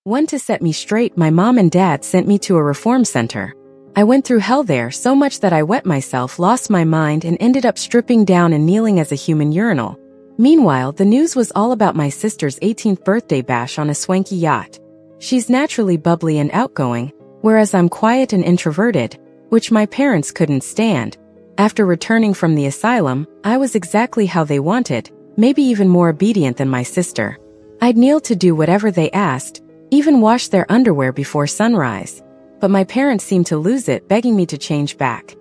One, to set me straight, my mom and dad sent me to a reform center. I went through hell there, so much that I wet myself, lost my mind, and ended up stripping down and kneeling as a human urinal. Meanwhile, the news was all about my sister's 18th birthday bash on a swanky yacht. She's naturally bubbly and outgoing, whereas I'm quiet and introverted, which my parents couldn't stand. After returning from the asylum, I was exactly how they wanted, maybe even more obedient than my sister. I'd kneel to do whatever they asked, even wash their underwear before sunrise. But my parents seemed to lose it, begging me to change back.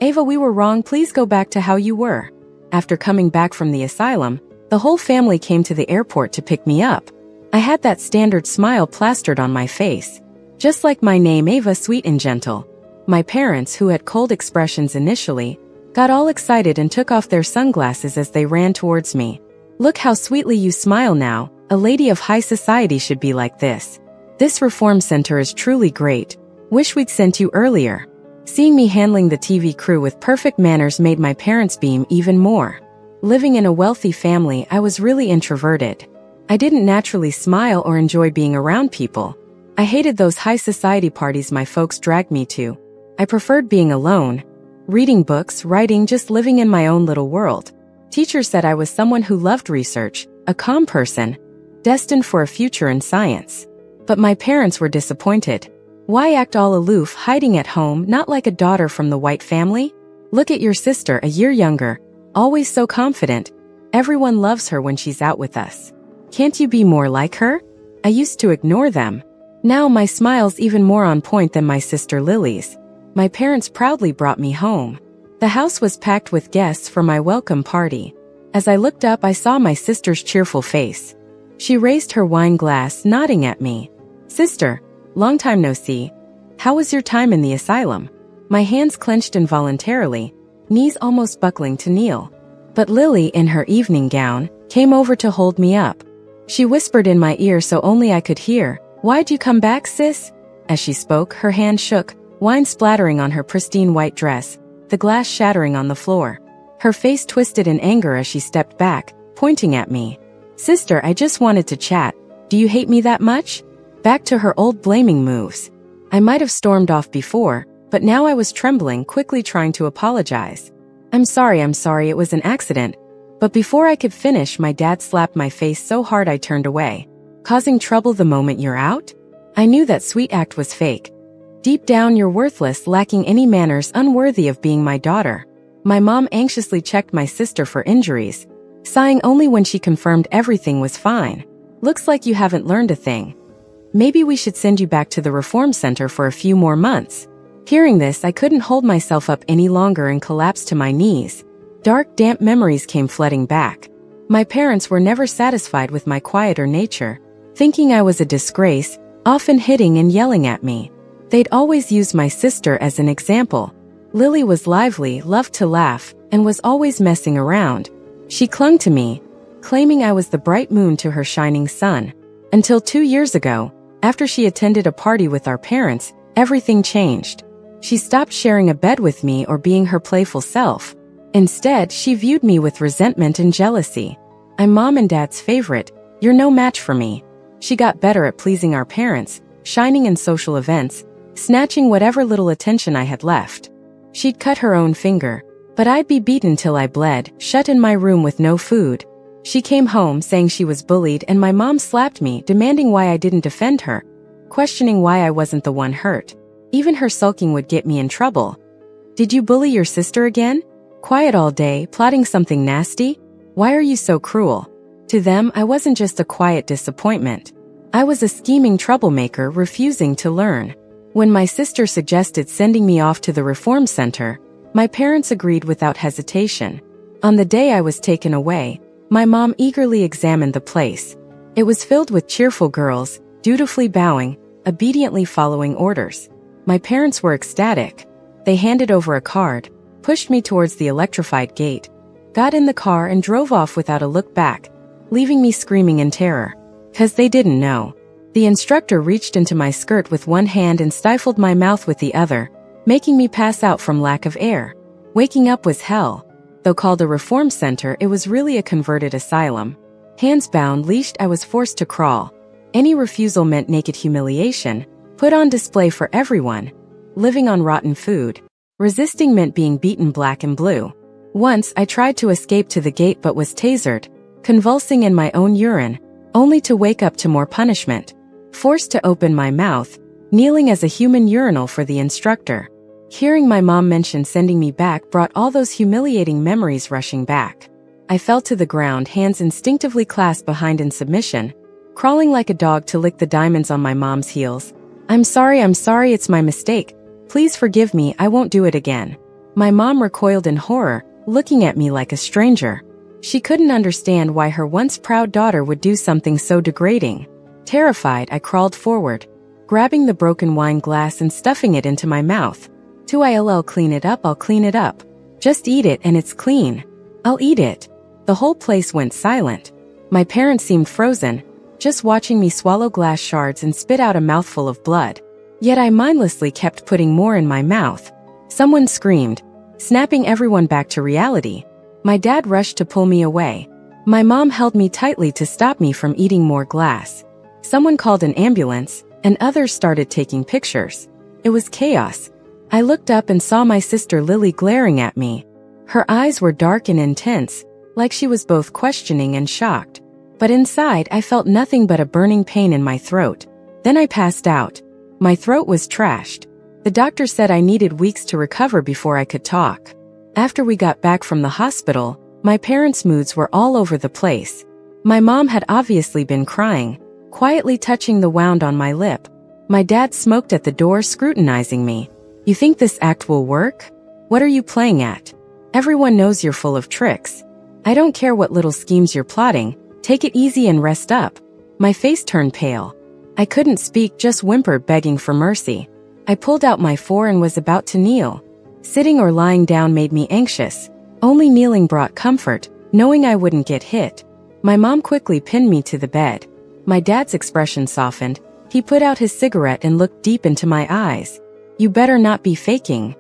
"Ava, we were wrong, please go back to how you were." After coming back from the asylum, the whole family came to the airport to pick me up. I had that standard smile plastered on my face. Just like my name, Ava, sweet and gentle. My parents, who had cold expressions initially, got all excited and took off their sunglasses as they ran towards me. "Look how sweetly you smile now, a lady of high society should be like this. This reform center is truly great. Wish we'd sent you earlier." Seeing me handling the TV crew with perfect manners made my parents beam even more. Living in a wealthy family, I was really introverted. I didn't naturally smile or enjoy being around people. I hated those high society parties my folks dragged me to. I preferred being alone, reading books, writing, just living in my own little world. Teachers said I was someone who loved research, a calm person, destined for a future in science. But my parents were disappointed. Why act all aloof, hiding at home, not like a daughter from the White family? Look at your sister, a year younger, always so confident. Everyone loves her when she's out with us. Can't you be more like her? I used to ignore them. Now my smile's even more on point than my sister Lily's. My parents proudly brought me home. The house was packed with guests for my welcome party. As I looked up, I saw my sister's cheerful face. She raised her wine glass, nodding at me. "Sister, long time no see. How was your time in the asylum?" My hands clenched involuntarily, knees almost buckling to kneel. But Lily, in her evening gown, came over to hold me up. She whispered in my ear so only I could hear, "Why'd you come back, sis?" As she spoke, her hand shook, wine splattering on her pristine white dress, the glass shattering on the floor. Her face twisted in anger as she stepped back, pointing at me. "Sister, I just wanted to chat. Do you hate me that much?" Back to her old blaming moves. I might have stormed off before, but now I was trembling, quickly trying to apologize. I'm sorry, it was an accident." But before I could finish, my dad slapped my face so hard I turned away. "Causing trouble the moment you're out?" I knew that sweet act was fake. Deep down, you're worthless, lacking any manners, unworthy of being my daughter. My mom anxiously checked my sister for injuries, sighing only when she confirmed everything was fine. "Looks like you haven't learned a thing. Maybe we should send you back to the reform center for a few more months." Hearing this, I couldn't hold myself up any longer and collapsed to my knees. Dark, damp memories came flooding back. My parents were never satisfied with my quieter nature, thinking I was a disgrace, often hitting and yelling at me. They'd always used my sister as an example. Lily was lively, loved to laugh, and was always messing around. She clung to me, claiming I was the bright moon to her shining sun. Until 2 years ago, after she attended a party with our parents, everything changed. She stopped sharing a bed with me or being her playful self. Instead, she viewed me with resentment and jealousy. "I'm Mom and Dad's favorite. You're no match for me." She got better at pleasing our parents, shining in social events, snatching whatever little attention I had left. She'd cut her own finger, but I'd be beaten till I bled, shut in my room with no food. She came home saying she was bullied, and my mom slapped me, demanding why I didn't defend her, questioning why I wasn't the one hurt. Even her sulking would get me in trouble. "Did you bully your sister again? Quiet all day, plotting something nasty? Why are you so cruel?" To them, I wasn't just a quiet disappointment. I was a scheming troublemaker refusing to learn. When my sister suggested sending me off to the reform center, my parents agreed without hesitation. On the day I was taken away, my mom eagerly examined the place. It was filled with cheerful girls, dutifully bowing, obediently following orders. My parents were ecstatic. They handed over a card, pushed me towards the electrified gate, got in the car and drove off without a look back, leaving me screaming in terror. 'Cause they didn't know. The instructor reached into my skirt with one hand and stifled my mouth with the other, making me pass out from lack of air. Waking up was hell. Though called a reform center, it was really a converted asylum. Hands bound, leashed, I was forced to crawl. Any refusal meant naked humiliation, put on display for everyone. Living on rotten food. Resisting meant being beaten black and blue. Once I tried to escape to the gate but was tasered, convulsing in my own urine, only to wake up to more punishment. Forced to open my mouth, kneeling as a human urinal for the instructor. Hearing my mom mention sending me back brought all those humiliating memories rushing back. I fell to the ground, hands instinctively clasped behind in submission, crawling like a dog to lick the diamonds on my mom's heels. I'm sorry, it's my mistake. Please forgive me, I won't do it again. My mom recoiled in horror, looking at me like a stranger. She couldn't understand why her once proud daughter would do something so degrading. Terrified, I crawled forward, grabbing the broken wine glass and stuffing it into my mouth. I'll clean it up, I'll clean it up. Just eat it and it's clean. I'll eat it. The whole place went silent. My parents seemed frozen, just watching me swallow glass shards and spit out a mouthful of blood. Yet I mindlessly kept putting more in my mouth. Someone screamed, snapping everyone back to reality. My dad rushed to pull me away. My mom held me tightly to stop me from eating more glass. Someone called an ambulance, and others started taking pictures. It was chaos. I looked up and saw my sister Lily glaring at me. Her eyes were dark and intense, like she was both questioning and shocked. But inside I felt nothing but a burning pain in my throat. Then I passed out. My throat was trashed. The doctor said I needed weeks to recover before I could talk. After we got back from the hospital, my parents' moods were all over the place. My mom had obviously been crying, quietly touching the wound on my lip. My dad smoked at the door, scrutinizing me. You think this act will work? What are you playing at? Everyone knows you're full of tricks. I don't care what little schemes you're plotting. Take it easy and rest up. My face turned pale. I couldn't speak, just whimpered, begging for mercy. I pulled out my phone and was about to kneel. Sitting or lying down made me anxious. Only kneeling brought comfort, knowing I wouldn't get hit. My mom quickly pinned me to the bed. My dad's expression softened. He put out his cigarette and looked deep into my eyes. You better not be faking.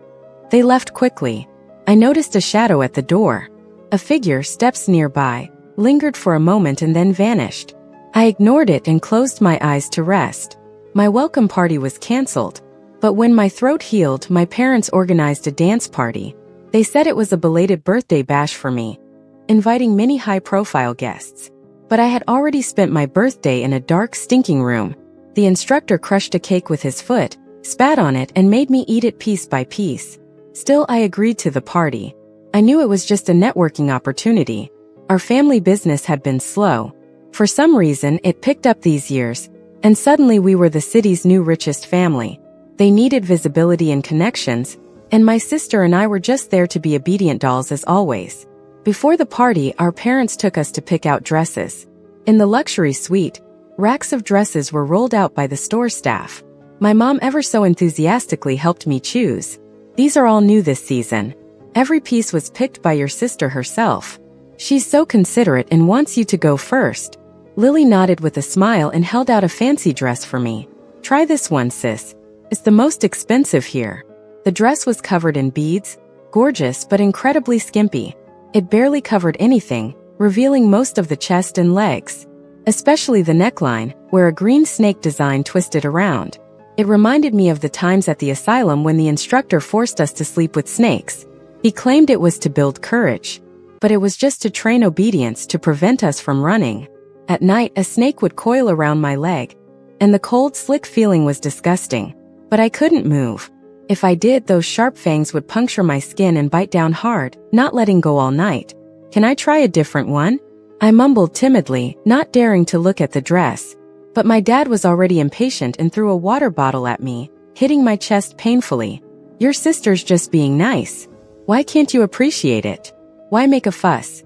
They left quickly. I noticed a shadow at the door. A figure, steps nearby, lingered for a moment and then vanished. I ignored it and closed my eyes to rest. My welcome party was canceled. But when my throat healed, my parents organized a dance party. They said it was a belated birthday bash for me, inviting many high-profile guests. But I had already spent my birthday in a dark, stinking room. The instructor crushed a cake with his foot, spat on it and made me eat it piece by piece. Still, I agreed to the party. I knew it was just a networking opportunity. Our family business had been slow. For some reason, it picked up these years, and suddenly we were the city's new richest family. They needed visibility and connections, and my sister and I were just there to be obedient dolls as always. Before the party, our parents took us to pick out dresses. In the luxury suite, racks of dresses were rolled out by the store staff. My mom ever so enthusiastically helped me choose. These are all new this season. Every piece was picked by your sister herself. She's so considerate and wants you to go first. Lily nodded with a smile and held out a fancy dress for me. Try this one, sis. It's the most expensive here. The dress was covered in beads, gorgeous but incredibly skimpy. It barely covered anything, revealing most of the chest and legs. Especially the neckline, where a green snake design twisted around. It reminded me of the times at the asylum when the instructor forced us to sleep with snakes. He claimed it was to build courage. But it was just to train obedience, to prevent us from running. At night, a snake would coil around my leg, and the cold, slick feeling was disgusting. But I couldn't move. If I did, those sharp fangs would puncture my skin and bite down hard, not letting go all night. Can I try a different one? I mumbled timidly, not daring to look at the dress. But my dad was already impatient and threw a water bottle at me, hitting my chest painfully. Your sister's just being nice. Why can't you appreciate it? Why make a fuss?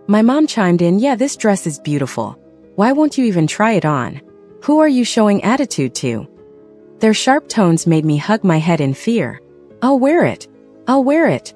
My mom chimed in, yeah, this dress is beautiful. Why won't you even try it on? Who are you showing attitude to? Their sharp tones made me hug my head in fear. I'll wear it. I'll wear it.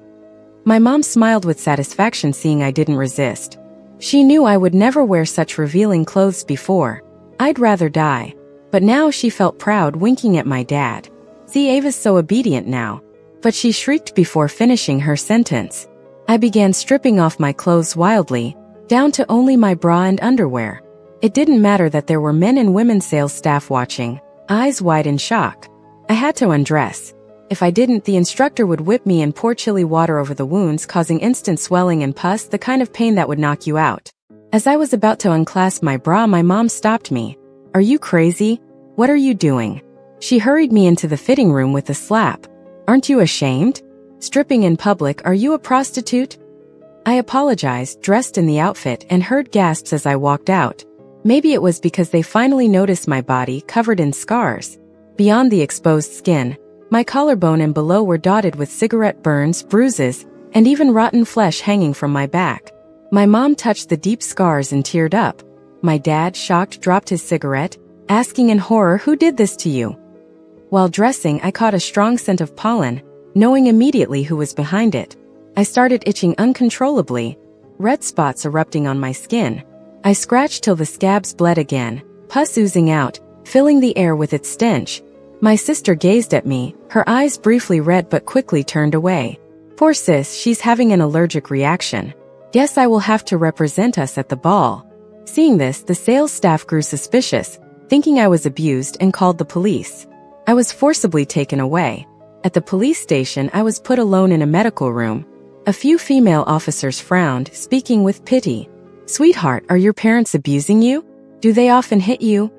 My mom smiled with satisfaction, seeing I didn't resist. She knew I would never wear such revealing clothes before. I'd rather die. But now she felt proud, winking at my dad. See, Ava's so obedient now. But she shrieked before finishing her sentence. I began stripping off my clothes wildly, down to only my bra and underwear. It didn't matter that there were men and women sales staff watching, eyes wide in shock. I had to undress. If I didn't, the instructor would whip me and pour chilly water over the wounds, causing instant swelling and pus, the kind of pain that would knock you out. As I was about to unclasp my bra, my mom stopped me. "Are you crazy? What are you doing?" She hurried me into the fitting room with a slap. "Aren't you ashamed? Stripping in public, are you a prostitute?" I apologized, dressed in the outfit, and heard gasps as I walked out. Maybe it was because they finally noticed my body covered in scars. Beyond the exposed skin, my collarbone and below were dotted with cigarette burns, bruises, and even rotten flesh hanging from my back. My mom touched the deep scars and teared up. My dad, shocked, dropped his cigarette, asking in horror, "Who did this to you?" While dressing, I caught a strong scent of pollen, knowing immediately who was behind it. I started itching uncontrollably, red spots erupting on my skin. I scratched till the scabs bled again, pus oozing out, filling the air with its stench. My sister gazed at me, her eyes briefly red but quickly turned away. "Poor sis, she's having an allergic reaction. Guess I will have to represent us at the ball." Seeing this, the sales staff grew suspicious, thinking I was abused, and called the police. I was forcibly taken away. At the police station, I was put alone in a medical room. A few female officers frowned, speaking with pity. "Sweetheart, are your parents abusing you? Do they often hit you?"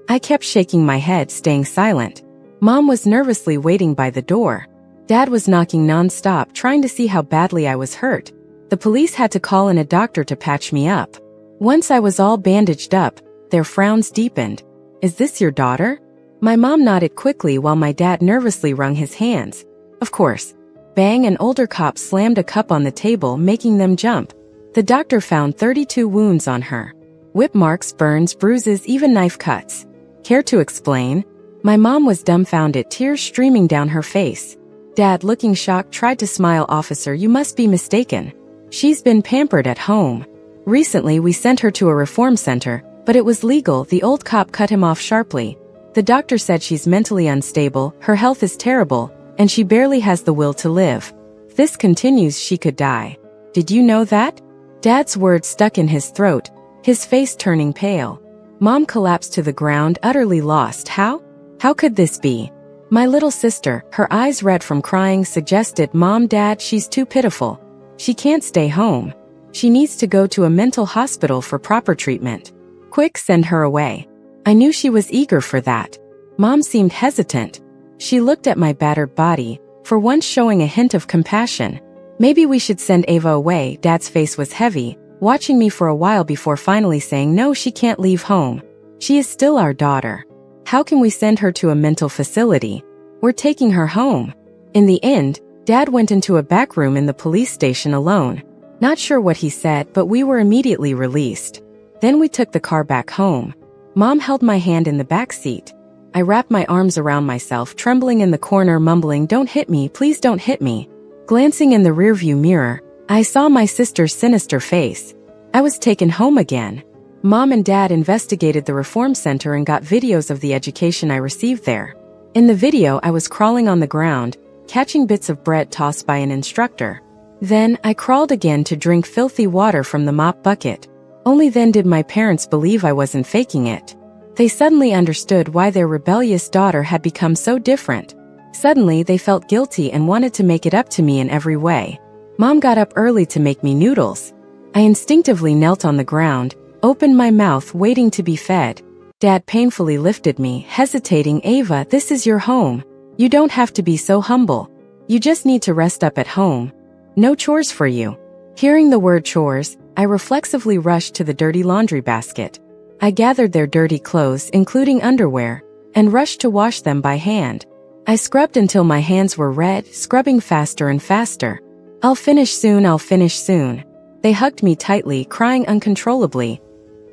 I kept shaking my head, staying silent. Mom was nervously waiting by the door. Dad was knocking non-stop, trying to see how badly I was hurt. The police had to call in a doctor to patch me up. Once I was all bandaged up, their frowns deepened. "Is this your daughter?" My mom nodded quickly while my dad nervously wrung his hands. "Of course." Bang, an older cop slammed a cup on the table, making them jump. The doctor found 32 wounds on her. Whip marks, burns, bruises, even knife cuts. Care to explain? My mom was dumbfounded, tears streaming down her face. Dad, looking shocked, tried to smile. "Officer, you must be mistaken. She's been pampered at home. Recently we sent her to a reform center, but it was legal." The old cop cut him off sharply. "The doctor said she's mentally unstable, her health is terrible, and she barely has the will to live. If this continues, she could die. Did you know that?" Dad's words stuck in his throat, his face turning pale. Mom collapsed to the ground, utterly lost. How could this be? My little sister, her eyes red from crying, suggested, "Mom, Dad, she's too pitiful. She can't stay home. She needs to go to a mental hospital for proper treatment. Quick, send her away." I knew she was eager for that. Mom seemed hesitant. She looked at my battered body, for once showing a hint of compassion. "Maybe we should send Ava away." Dad's face was heavy, watching me for a while before finally saying, "No, she can't leave home. She is still our daughter. How can we send her to a mental facility? We're taking her home." In the end, Dad went into a back room in the police station alone. Not sure what he said, but we were immediately released. Then we took the car back home. Mom held my hand in the back seat. I wrapped my arms around myself, trembling in the corner, mumbling, "Don't hit me, please don't hit me." Glancing in the rearview mirror, I saw my sister's sinister face. I was taken home again. Mom and Dad investigated the reform center and got videos of the education I received there. In the video, I was crawling on the ground, catching bits of bread tossed by an instructor. Then, I crawled again to drink filthy water from the mop bucket. Only then did my parents believe I wasn't faking it. They suddenly understood why their rebellious daughter had become so different. Suddenly, they felt guilty and wanted to make it up to me in every way. Mom got up early to make me noodles. I instinctively knelt on the ground, opened my mouth, waiting to be fed. Dad painfully lifted me, hesitating. "Ava, this is your home. You don't have to be so humble. You just need to rest up at home. No chores for you." Hearing the word chores, I reflexively rushed to the dirty laundry basket. I gathered their dirty clothes, including underwear, and rushed to wash them by hand. I scrubbed until my hands were red, scrubbing faster and faster. "I'll finish soon, I'll finish soon." They hugged me tightly, crying uncontrollably.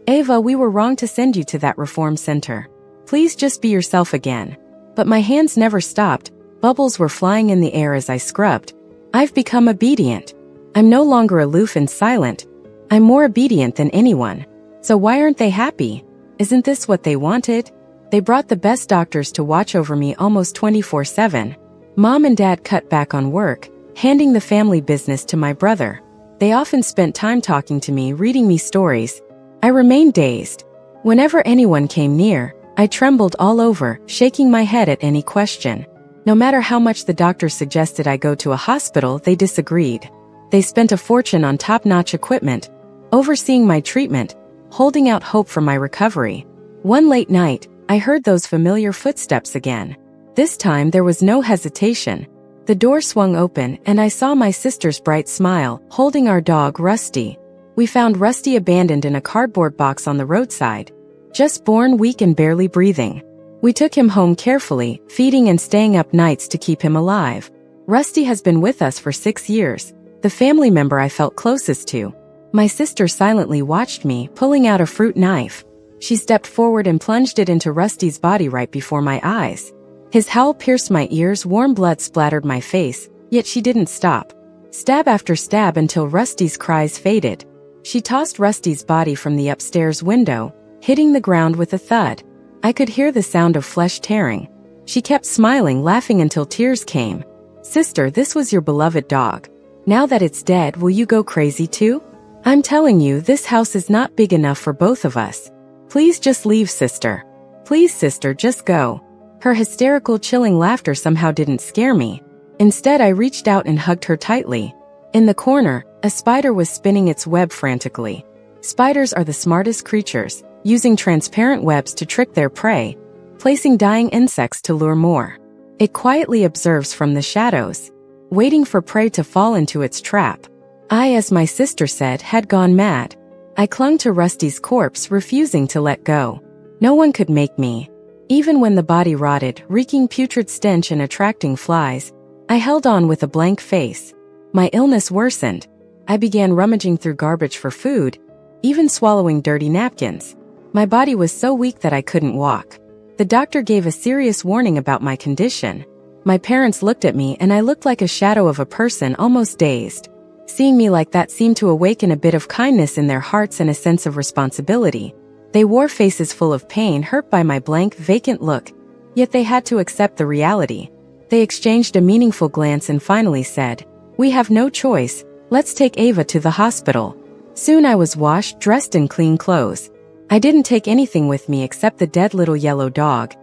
"Ava, we were wrong to send you to that reform center. Please just be yourself again." But my hands never stopped. Bubbles were flying in the air as I scrubbed. I've become obedient. I'm no longer aloof and silent. I'm more obedient than anyone. So why aren't they happy? Isn't this what they wanted? They brought the best doctors to watch over me almost 24/7. Mom and Dad cut back on work, handing the family business to my brother. They often spent time talking to me, reading me stories. I remained dazed. Whenever anyone came near, I trembled all over, shaking my head at any question. No matter how much the doctors suggested I go to a hospital, they disagreed. They spent a fortune on top-notch equipment, overseeing my treatment, holding out hope for my recovery. One late night, I heard those familiar footsteps again. This time there was no hesitation. The door swung open and I saw my sister's bright smile, holding our dog Rusty. We found Rusty abandoned in a cardboard box on the roadside, just born, weak and barely breathing. We took him home carefully, feeding and staying up nights to keep him alive. Rusty has been with us for 6 years, the family member I felt closest to. My sister silently watched me, pulling out a fruit knife. She stepped forward and plunged it into Rusty's body right before my eyes. His howl pierced my ears, warm blood splattered my face, yet she didn't stop. Stab after stab until Rusty's cries faded. She tossed Rusty's body from the upstairs window, hitting the ground with a thud. I could hear the sound of flesh tearing. She kept smiling, laughing until tears came. "Sister, this was your beloved dog. Now that it's dead, will you go crazy too? I'm telling you, this house is not big enough for both of us. Please just leave, sister. Please, sister, just go." Her hysterical, chilling laughter somehow didn't scare me. Instead, I reached out and hugged her tightly. In the corner, a spider was spinning its web frantically. Spiders are the smartest creatures, using transparent webs to trick their prey, placing dying insects to lure more. It quietly observes from the shadows, waiting for prey to fall into its trap. I, as my sister said, had gone mad. I clung to Rusty's corpse, refusing to let go. No one could make me. Even when the body rotted, reeking putrid stench and attracting flies, I held on with a blank face. My illness worsened. I began rummaging through garbage for food, even swallowing dirty napkins. My body was so weak that I couldn't walk. The doctor gave a serious warning about my condition. My parents looked at me and I looked like a shadow of a person, almost dazed. Seeing me like that seemed to awaken a bit of kindness in their hearts and a sense of responsibility. They wore faces full of pain, hurt by my blank, vacant look, yet they had to accept the reality. They exchanged a meaningful glance and finally said, "We have no choice, let's take Ava to the hospital." Soon I was washed, dressed in clean clothes. I didn't take anything with me except the dead little yellow dog,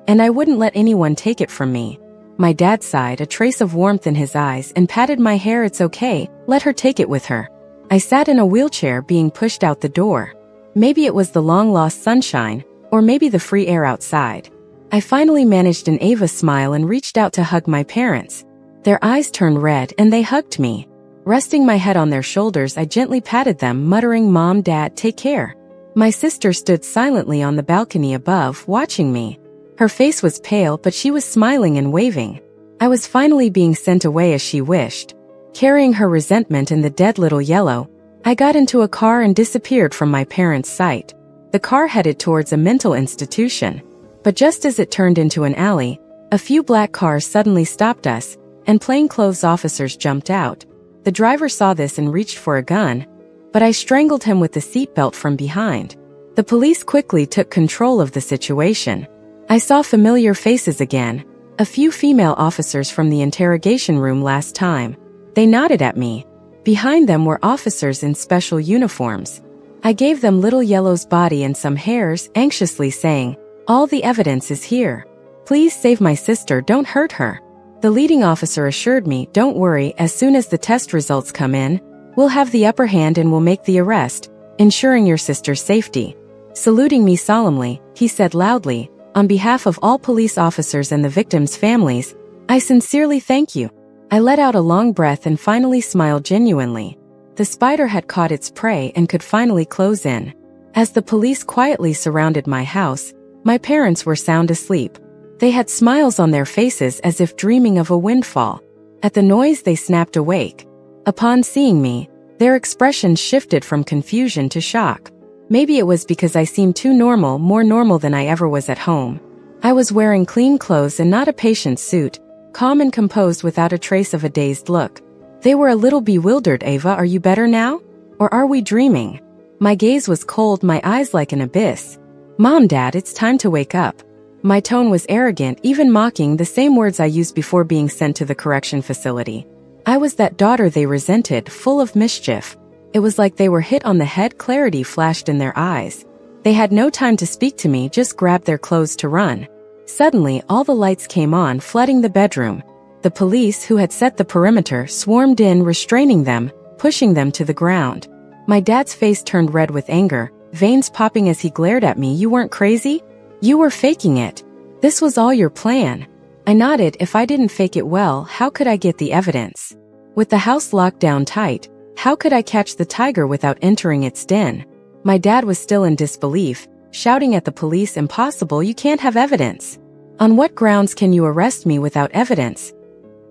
and I wouldn't let anyone take it from me. My dad sighed, a trace of warmth in his eyes, and patted my hair. "It's okay, let her take it with her." I sat in a wheelchair being pushed out the door. Maybe it was the long-lost sunshine, or maybe the free air outside. I finally managed an Ava smile and reached out to hug my parents. Their eyes turned red and they hugged me. Resting my head on their shoulders, I gently patted them, muttering, "Mom, Dad, take care." My sister stood silently on the balcony above, watching me. Her face was pale, but she was smiling and waving. I was finally being sent away as she wished. Carrying her resentment and the dead little yellow, I got into a car and disappeared from my parents' sight. The car headed towards a mental institution. But just as it turned into an alley, a few black cars suddenly stopped us, and plainclothes officers jumped out. The driver saw this and reached for a gun, but I strangled him with the seatbelt from behind. The police quickly took control of the situation. I saw familiar faces again, a few female officers from the interrogation room last time. They nodded at me. Behind them were officers in special uniforms. I gave them little Yellow's body and some hairs, anxiously saying, "All the evidence is here. Please save my sister, don't hurt her." The leading officer assured me, "Don't worry, as soon as the test results come in, we'll have the upper hand and we'll make the arrest, ensuring your sister's safety." Saluting me solemnly, he said loudly, "On behalf of all police officers and the victims' families, I sincerely thank you." I let out a long breath and finally smiled genuinely. The spider had caught its prey and could finally close in. As the police quietly surrounded my house, my parents were sound asleep. They had smiles on their faces as if dreaming of a windfall. At the noise, they snapped awake. Upon seeing me, their expressions shifted from confusion to shock. Maybe it was because I seemed too normal, more normal than I ever was at home. I was wearing clean clothes and not a patient's suit, calm and composed without a trace of a dazed look. They were a little bewildered. "Ava, are you better now? Or are we dreaming?" My gaze was cold, my eyes like an abyss. "Mom, Dad, it's time to wake up." My tone was arrogant, even mocking, the same words I used before being sent to the correction facility. I was that daughter they resented, full of mischief. It was like they were hit on the head. Clarity flashed in their eyes. They had no time to speak to me, just grabbed their clothes to run. Suddenly, all the lights came on, flooding the bedroom. The police, who had set the perimeter, swarmed in, restraining them, pushing them to the ground. My dad's face turned red with anger, veins popping as he glared at me. "You weren't crazy? You were faking it. This was all your plan." I nodded. If I didn't fake it well, how could I get the evidence? With the house locked down tight, how could I catch the tiger without entering its den? My dad was still in disbelief, shouting at the police, "Impossible, you can't have evidence. On what grounds can you arrest me without evidence?"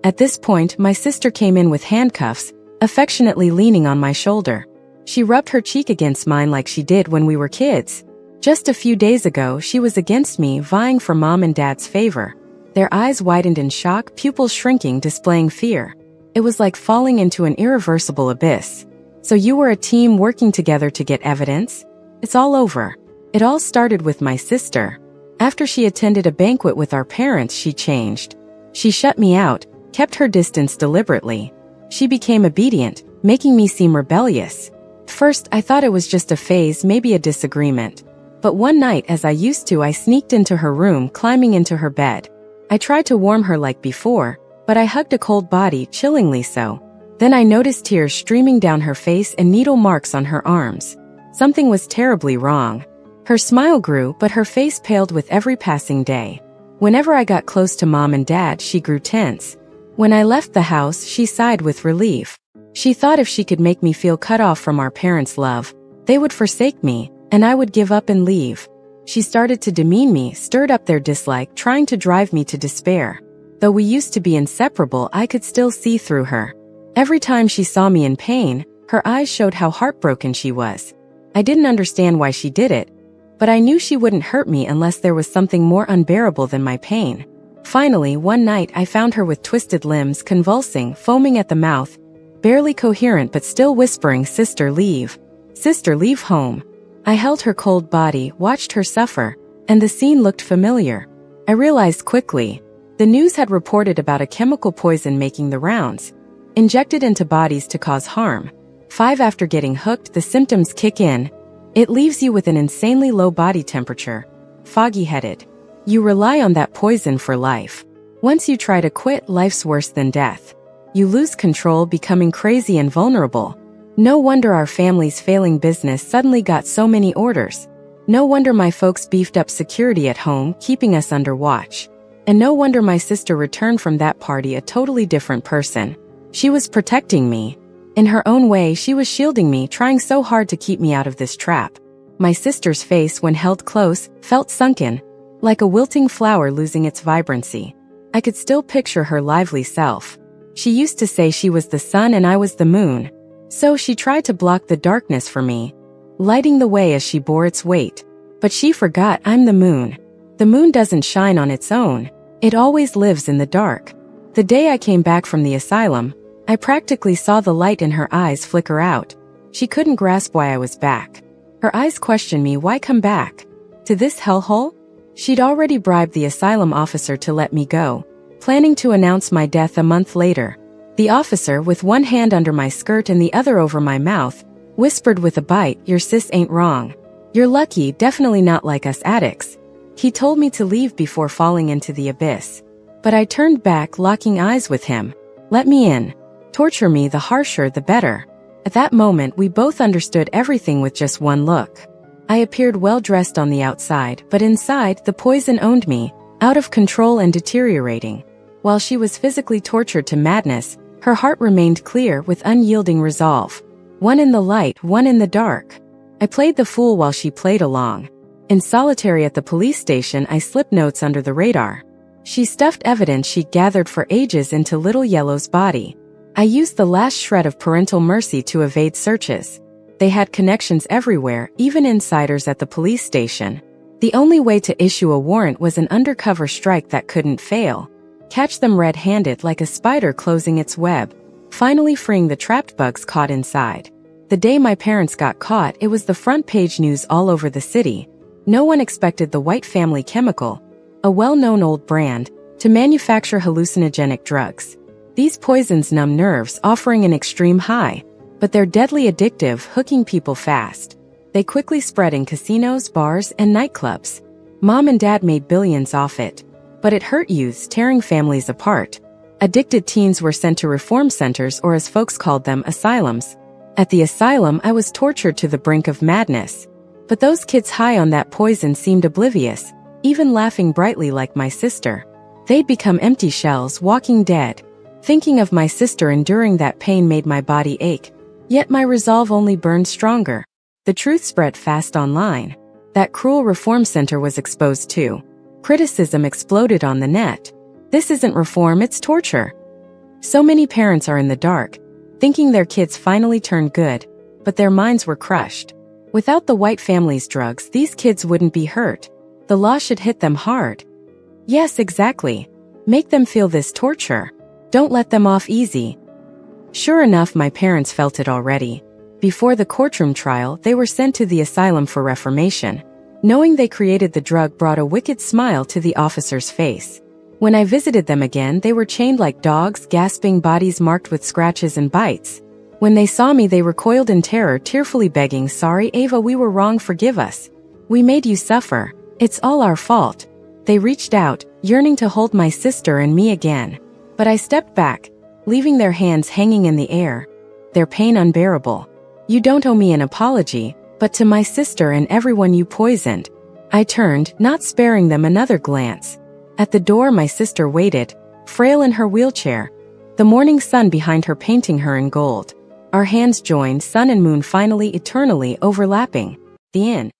At this point, my sister came in with handcuffs, affectionately leaning on my shoulder. She rubbed her cheek against mine like she did when we were kids. Just a few days ago, she was against me, vying for Mom and Dad's favor. Their eyes widened in shock, pupils shrinking, displaying fear. It was like falling into an irreversible abyss. "So you were a team working together to get evidence? It's all over." It all started with my sister. After she attended a banquet with our parents, she changed. She shut me out, kept her distance deliberately. She became obedient, making me seem rebellious. First, I thought it was just a phase, maybe a disagreement. But one night, as I used to, I sneaked into her room, climbing into her bed. I tried to warm her like before, but I hugged a cold body, chillingly so. Then I noticed tears streaming down her face and needle marks on her arms. Something was terribly wrong. Her smile grew, but her face paled with every passing day. Whenever I got close to Mom and Dad, she grew tense. When I left the house, she sighed with relief. She thought if she could make me feel cut off from our parents' love, they would forsake me, and I would give up and leave. She started to demean me, stirred up their dislike, trying to drive me to despair. Though we used to be inseparable, I could still see through her. Every time she saw me in pain, her eyes showed how heartbroken she was. I didn't understand why she did it, but I knew she wouldn't hurt me unless there was something more unbearable than my pain. Finally, one night I found her with twisted limbs, convulsing, foaming at the mouth, barely coherent but still whispering, "Sister, leave. Sister, leave home." I held her cold body, watched her suffer, and the scene looked familiar. I realized quickly. The news had reported about a chemical poison making the rounds, injected into bodies to cause harm. 5 after getting hooked, the symptoms kick in. It leaves you with an insanely low body temperature, foggy-headed. You rely on that poison for life. Once you try to quit, life's worse than death. You lose control, becoming crazy and vulnerable. No wonder our family's failing business suddenly got so many orders. No wonder my folks beefed up security at home, keeping us under watch. And no wonder my sister returned from that party a totally different person. She was protecting me. In her own way, she was shielding me, trying so hard to keep me out of this trap. My sister's face, when held close, felt sunken, like a wilting flower losing its vibrancy. I could still picture her lively self. She used to say she was the sun and I was the moon. So she tried to block the darkness for me, lighting the way as she bore its weight. But she forgot I'm the moon. The moon doesn't shine on its own. It always lives in the dark. The day I came back from the asylum, I practically saw the light in her eyes flicker out. She couldn't grasp why I was back. Her eyes questioned me, why come back? To this hellhole? She'd already bribed the asylum officer to let me go, planning to announce my death a month later. The officer, with one hand under my skirt and the other over my mouth, whispered with a bite, "Your sis ain't wrong. You're lucky, definitely not like us addicts." He told me to leave before falling into the abyss. But I turned back, locking eyes with him. "Let me in. Torture me, the harsher the better." At that moment, we both understood everything with just one look. I appeared well-dressed on the outside, but inside, the poison owned me, out of control and deteriorating. While she was physically tortured to madness, her heart remained clear with unyielding resolve. One in the light, one in the dark. I played the fool while she played along. In solitary at the police station, I slipped notes under the radar. She stuffed evidence she'd gathered for ages into little Yellow's body. I used the last shred of parental mercy to evade searches. They had connections everywhere, even insiders at the police station. The only way to issue a warrant was an undercover strike that couldn't fail. Catch them red-handed like a spider closing its web, finally freeing the trapped bugs caught inside. The day my parents got caught, it was the front-page news all over the city. No one expected the White Family Chemical, a well-known old brand, to manufacture hallucinogenic drugs. These poisons numb nerves, offering an extreme high, but they're deadly addictive, hooking people fast. They quickly spread in casinos, bars, and nightclubs. Mom and Dad made billions off it. But it hurt youths, tearing families apart. Addicted teens were sent to reform centers, or as folks called them, asylums. At the asylum, I was tortured to the brink of madness. But those kids high on that poison seemed oblivious, even laughing brightly like my sister. They'd become empty shells, walking dead. Thinking of my sister enduring that pain made my body ache. Yet my resolve only burned stronger. The truth spread fast online. That cruel reform center was exposed too. Criticism exploded on the net. This isn't reform, it's torture. So many parents are in the dark, thinking their kids finally turned good, but their minds were crushed. Without the white family's drugs, these kids wouldn't be hurt. The law should hit them hard. Yes, exactly. Make them feel this torture. Don't let them off easy. Sure enough, my parents felt it already. Before the courtroom trial, they were sent to the asylum for reformation. Knowing they created the drug brought a wicked smile to the officer's face. When I visited them again, they were chained like dogs, gasping, bodies marked with scratches and bites. When they saw me, they recoiled in terror, tearfully begging, "Sorry, Ava, we were wrong, forgive us. We made you suffer. It's all our fault." They reached out, yearning to hold my sister and me again. But I stepped back, leaving their hands hanging in the air, their pain unbearable. "You don't owe me an apology, but to my sister and everyone you poisoned." I turned, not sparing them another glance. At the door, my sister waited, frail in her wheelchair, the morning sun behind her painting her in gold. Our hands joined, sun and moon finally eternally overlapping. The end.